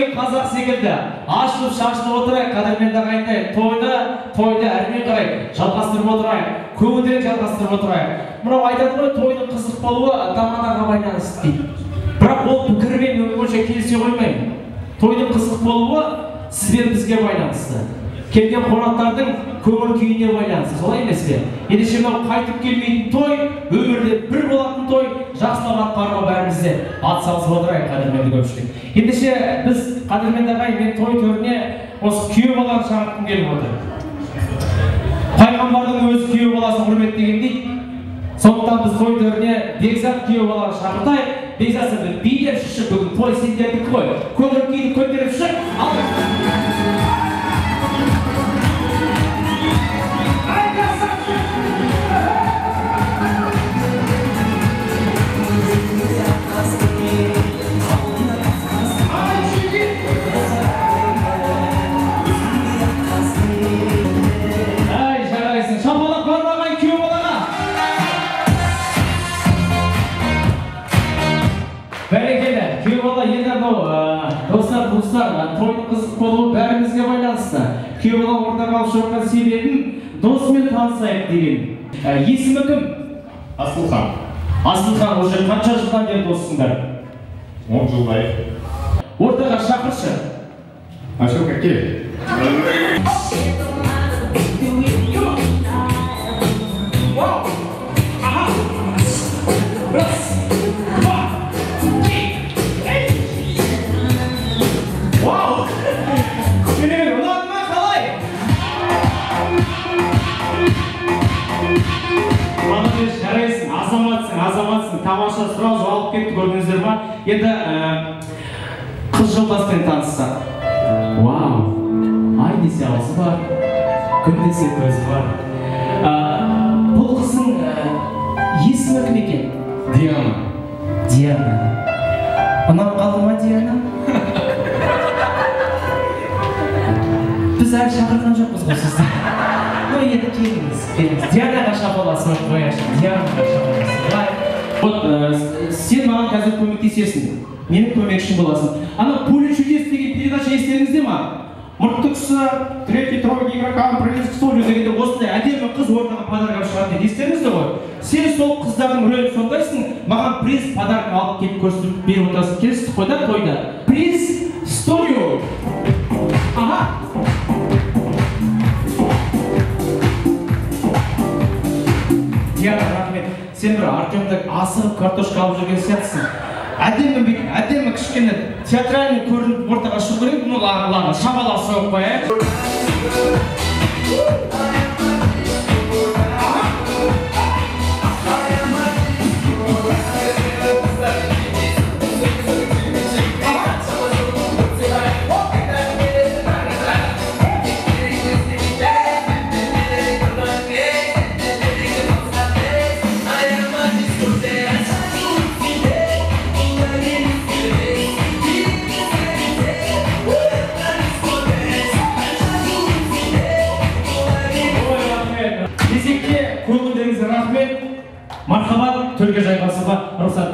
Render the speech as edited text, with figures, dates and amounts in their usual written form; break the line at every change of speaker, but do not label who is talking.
деген қазақ секілді ашылып шашылып отырайық, қадірменді ағайындар. Тойды әрмен қарай жалғастырып отырайық, көңілдерін жалғастырып отырайық. Мынау айтады ғой, тойдың қызық болуы ата-анаға байланысты дейді. Бірақ ол пікірмен өмірше келісе қоймаймын. Тойдың қызық болуы сізбен бізге байланысты. Келген қонақтардың көңіл күйіне байланысты, солай емес пе? Ендеше мынау қайтып келмейтін той, өмірде бір болатын той, жақсылап атқаруға бәрімізде атсалысып отырайық, қадірменді көпшілік. Ендеше біз қадірменді ағай, мен той төріне осы күйеу баланы шақыртқым келіп отыр. Пайғамбардың өзі күйеу баласын құрметтеген дейді. Сондықтан біз той төріне Бекзат күйеу баланы шақыртайық. Бекзат сен билеп шықшы, бүгін той сендердікі ғой. Көңіл күйді көтеріп шық. Бәрекелі, күйеу бала енді достар, тойдың қызық болуы бәрімізге байланысты. Күйеу бала ортаға алып шығарған себебін досымен танысайық деген. Есімі кім?
Асылхан.
Асылхан, уже қанша жылдан бері доссыңдар?
10 жылдай.
Ортаға шақыршы.
Ашылқа кел.
Азаматсың, тамаша сразу алып кетті, көрдіңіздер ма? Енді қыз жолдаспен таныссақ. Вау, ай десе ауызы бар, күн десе көзі бар. Бұл қыздың есімі кім екен?
Диана.
Диана. Ұнап қалды ма Диана? Біз әлі шақырған жоқпыз ғой сізді. Енді келіңіз. Дианаға шапаласын қояшы. Дианаға шапаласын. Сен маған қазір көмектесесің. Менің көмекшім боласың. Ана «Поле чудес» деген передача естеріңізде ма? Мұртты кісі, третий тройка игрокам принес к столу дегенде осындай әдемі қыз ортаға подарок алып шығады дейді. Естеріңізде ғой? Сен сол қыздардың рөлін сомдайсың, маған приз подарок алып келіп көрсетіп беріп отырасың. Келістік қой да тойда. Приз студио. Аха. Диана, рахмет. Сен бір Артемді асығып картошка алып жүрген сияқтысың. Әдемі кішкене театральный көрініп ортаға шығу керек, мұны ағыланы шабалап соғып қояйық. Мархабат, төрге жайғасуға рұқсат.